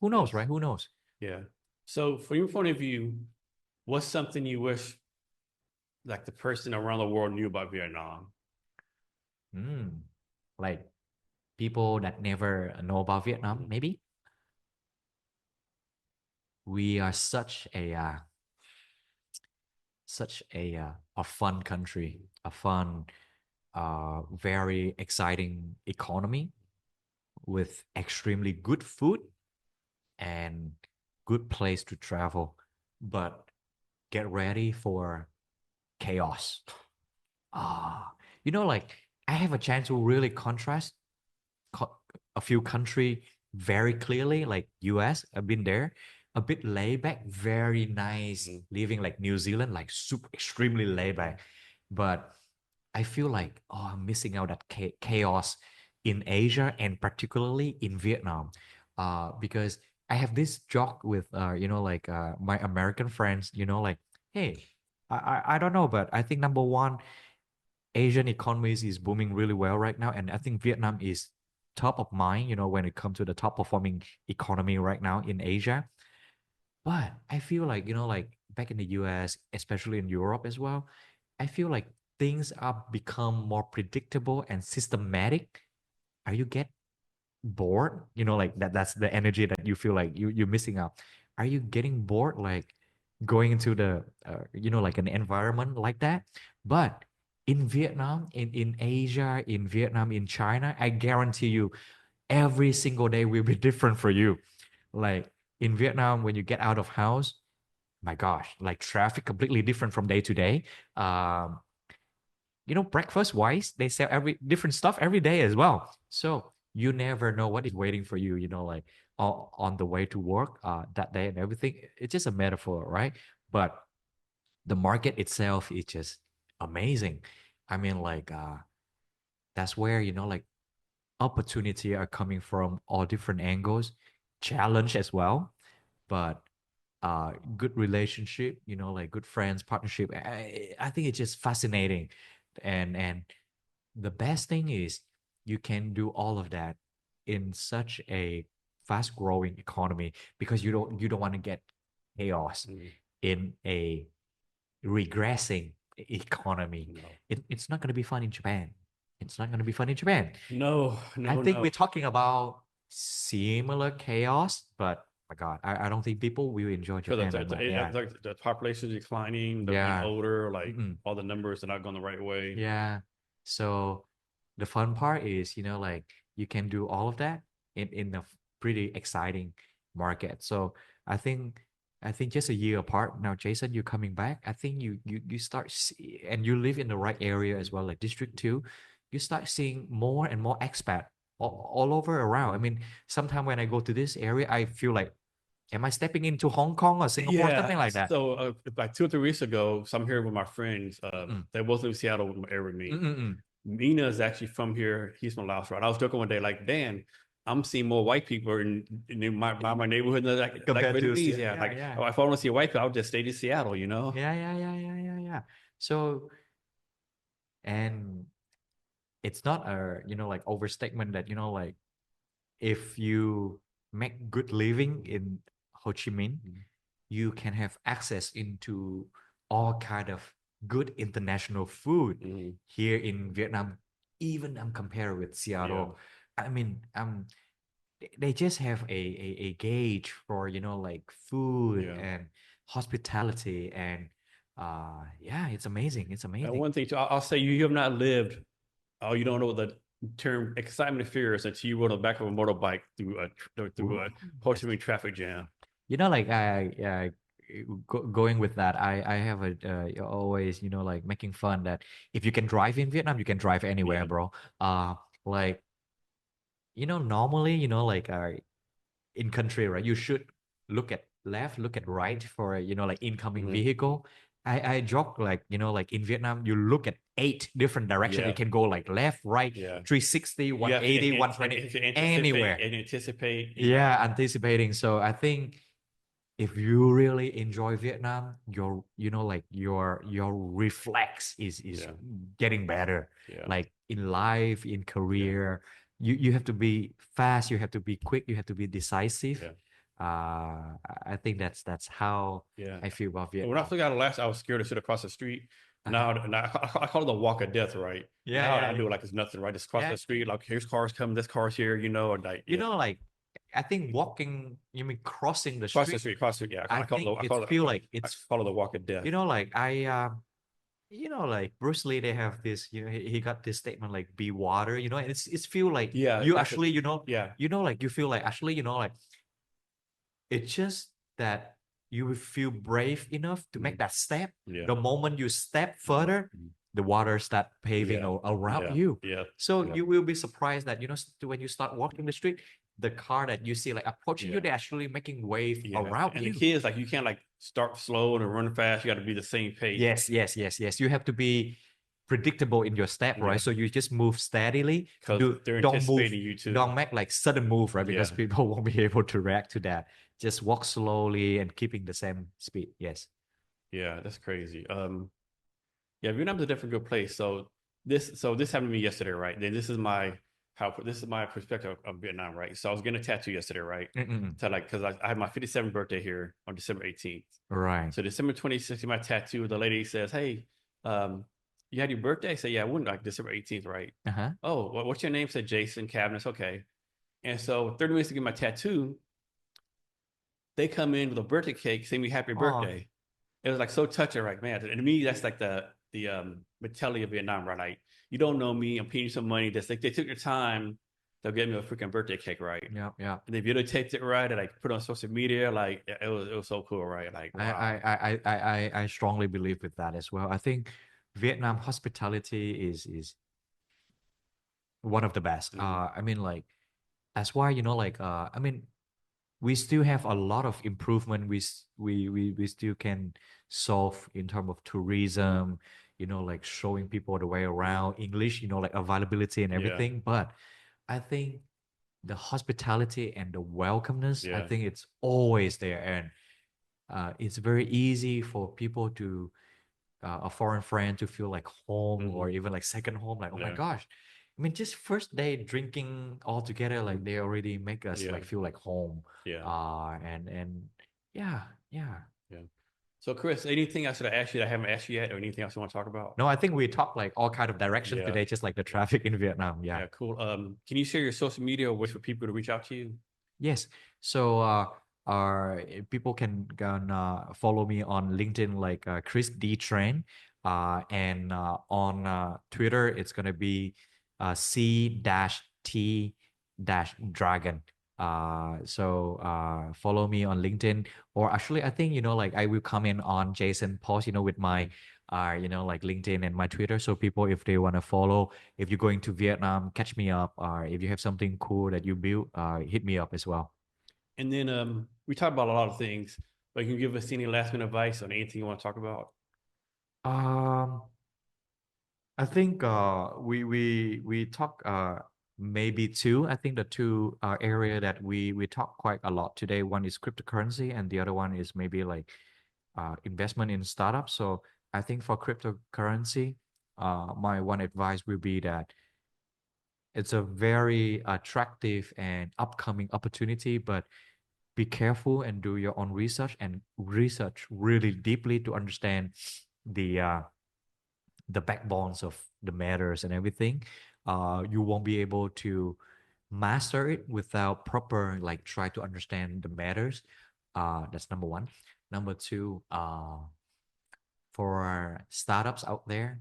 Who knows, Yes. right? Who knows? Yeah. So from your point of view, what's something you wish like the person around the world knew about Vietnam? Mm, like people that never know about Vietnam, Mhm. maybe. We are such a fun country, a fun, very exciting economy with extremely good food and good place to travel. But get ready for chaos. Ah, like I have a chance to really contrast co- a few country very clearly, like US. I've been there, a bit laid back, very nice Mhm. living, like New Zealand, like super extremely laid back. But I feel like, oh, I'm missing out that chaos in Asia and particularly in Vietnam, because I have this joke with like my American friends, like, hey, I don't know, but I think number one, Asian economies is booming really well right now, and I think Vietnam is top of mind, when it comes to the top performing economy right now in Asia. But I feel like, like back in the US, especially in Europe as well, I feel like things are become more predictable and systematic. Are you get bored? Like that's the energy that you feel like you're missing out. Are you getting bored like going into the like an environment like that? But in Vietnam, in Asia, in Vietnam, in China, I guarantee you every single day will be different for you. Like in Vietnam, when you get out of house, my gosh, like traffic completely different from day to day. Um, breakfast wise, they sell every different stuff every day as well. So you never know what is waiting for you, like on the way to work that day and everything. It's just a metaphor, right? But the market itself is just amazing. I mean, like that's where, like opportunity are coming from all different angles, challenge as well, but good relationship, like good friends, partnership. I think it's just fascinating. And the best thing is you can do all of that in such a fast growing economy because you don't want to get chaos Mhm. in a regressing economy. No. It's not going to be fun in Japan. It's not going to be fun in Japan. No, I no, think no. we're talking about similar chaos, but my God, I don't think people will enjoy Because Japan that much. Yeah. the population is declining, they're getting Yeah. older, like Mm-mm. all the numbers are not going the right way. Yeah. So the fun part is, like you can do all of that in a pretty exciting market. So I think I think just a year apart now, Jason, you're coming back. I think you start and you live in the right area as well, like District 2. You start seeing more and more expat all over around. I mean, sometimes when I go to this area, I feel like, am I stepping into Hong Kong or Singapore, Yeah. something like that? So like 2 or 3 weeks ago, so I'm here with my friends. Mm-mm. They both live in Seattle area with me. Mm-mm. Mina is actually from here. He's from Laos, right? I was joking one day, like, Dan, I'm seeing more white people in my neighborhood than like Compared to Vietnamese. Yeah. yeah, Like, yeah. oh, if I want to see a white people, I'll just stay in Seattle, Yeah, yeah, yeah, yeah, yeah, yeah. So, and it's not a, like overstatement that, like if you make good living in Ho Chi Minh, you can have access into all kind of good international food Mhm. here in Vietnam. Even I'm compared with Yeah. Seattle. I mean, they just have a gauge for, like food Yeah. and hospitality and yeah, it's amazing. It's And amazing. one thing too, I'll say you have not lived. Oh, you don't know what the term excitement of fear is until you rode on the back of a motorbike through Ooh, a Ho Chi that's Minh traffic jam. like going with that. I have a always, like making fun that if you can drive in Vietnam, you can drive anywhere, Yeah. bro. Like normally, like in country, right? You should look at left, look at right for like incoming Mhm. vehicle. I joke like like in Vietnam, you look at 8 different directions. Yeah. It can go like left, right, Yeah. 360, You have 180, 120, to anticipate anywhere. and anticipate. Yeah, anticipating. So I think if you really enjoy Vietnam, your like your reflex is Yeah. getting better. Yeah. Like in life, in Yeah. career, you have to be fast, you have to be quick, you have to be decisive. Yeah. I think that's how Yeah. I feel about When I Vietnam. flew out of Alaska, I was scared to sit across the street. Uh-huh. Now I call it the walk of death, right? Yeah, Now yeah, I yeah, do it like it's nothing, right? Just cross yeah. the street, like here's cars coming, this car's here, or like You yeah, know, like I think walking, you mean crossing the cross the street? street, cross the street. Yeah, I think I it call it feel like I it's, call it the walk of death. like like Bruce Lee, they have this, he got this statement like be water, and it's feel like Yeah, you that's it. actually, Yeah, like you feel like actually, like it's just that you will feel brave enough to make mhm, that step. yeah, The moment you step further, mhm, the water start paving yeah, around yeah, you. yeah, So yeah, you will be surprised that when you start walking the street, the car that you see like approaching you, yeah. they're actually making wave Yeah. around And the you. kids, like you can't like start slow and run fast. You got to be the same pace. Yes, yes, yes, yes. You have to be predictable in your step, Yeah. right? So you just move steadily. Because they're Don't move, anticipating you too. don't make like sudden move, right? Yeah. Because people won't be able to react to that. Just walk slowly and keeping the same speed. Yes. Yeah. That's crazy. Yeah, Vietnam's a different good place. So this happened to me yesterday, right? Then this is my perspective of Vietnam, right? So I was getting a tattoo yesterday, right? Mm-mm. So like, because I had my 57th birthday here on December 18th. Right. So December 26th, my tattoo, the lady says, "Hey, you had your birthday?" I said, "Yeah, I wouldn't like December 18th, right?" Uh-huh. "Oh, what's your name?" Said Jason Cabinets. Okay. And so 30 minutes to get my tattoo, they come in with a birthday cake, saying me happy Oh, birthday. It was like so touching, right, man. And to me, that's like the mentality of Vietnam, right? Like you don't know me, I'm paying you some money. Just like they took their time, they'll give me a freaking birthday cake, right? yeah, yeah. And they videotaped it right, and like put it on social media, like it was so cool, right? Like I, I, wow, I, I, I strongly believe with that as well. I think Vietnam hospitality is one of the best. mm-hmm. I mean, like that's why I mean, we still have a lot of improvement. We still can solve in terms of tourism. Like showing people the way around English. Like availability and Yeah, everything. But I think the hospitality and the welcomeness, I yeah, think it's always there, and it's very easy for people to a foreign friend to feel like home mm-hmm. or even like second home. Like, oh my Yeah, gosh, I mean, just first day drinking all together, like mm-hmm. they already make us Yeah, like feel like home. yeah, And yeah, yeah. yeah. So Chris, anything I should have asked you that I haven't asked you yet, or anything else you want to talk about? No, I think we talked like all kind of direction Yeah, today, just like the traffic in Vietnam. Yeah. yeah, cool. Can you share your social media or ways for people to reach out to you? Yes. So people can follow me on LinkedIn like Chris D Train. And on Twitter it's gonna be C-T-Dragon. So follow me on LinkedIn. Or actually I think like I will comment on Jason post with my like LinkedIn and my Twitter. So people, if they want to follow, if you're going to Vietnam, catch me up. Or if you have something cool that you build, hit me up as well. And then we talked about a lot of things, but you can give us any last minute advice on anything you want to talk about? Um, I think we talk maybe two. I think the two area that we talk quite a lot today. One is cryptocurrency, and the other one is maybe like investment in startups. So I think for cryptocurrency, my one advice will be that it's a very attractive and upcoming opportunity, but be careful and do your own research and research really deeply to understand the backbones of the matters and everything. You won't be able to master it without proper like try to understand the matters. That's number one. Number two, for startups out there,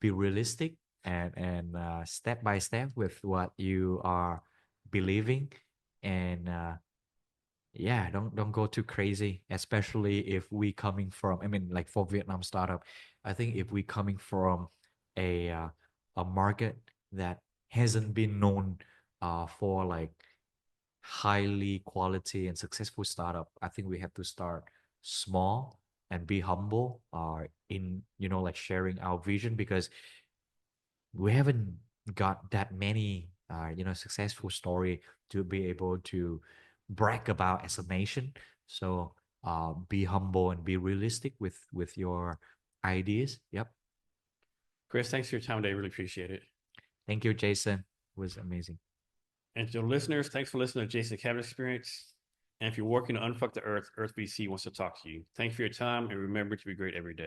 be realistic and step by step with what you are believing, and yeah, don't go too crazy, especially if we coming from, I mean, like for Vietnam startup, I think if we coming from a uh, a market that hasn't been known for like highly quality and successful startup, I think we have to start small and be humble in like sharing our vision, because we haven't got that many successful story to be able to brag about as a nation. So be humble and be realistic with your ideas. Yep. Chris, thanks for your time today. Really appreciate it. Thank you, Jason. It was amazing. And to the listeners, thanks for listening to Jason Cabin Experience. And if you're working to unfuck the earth, Earth BC wants to talk to you. Thanks for your time and remember to be great every day.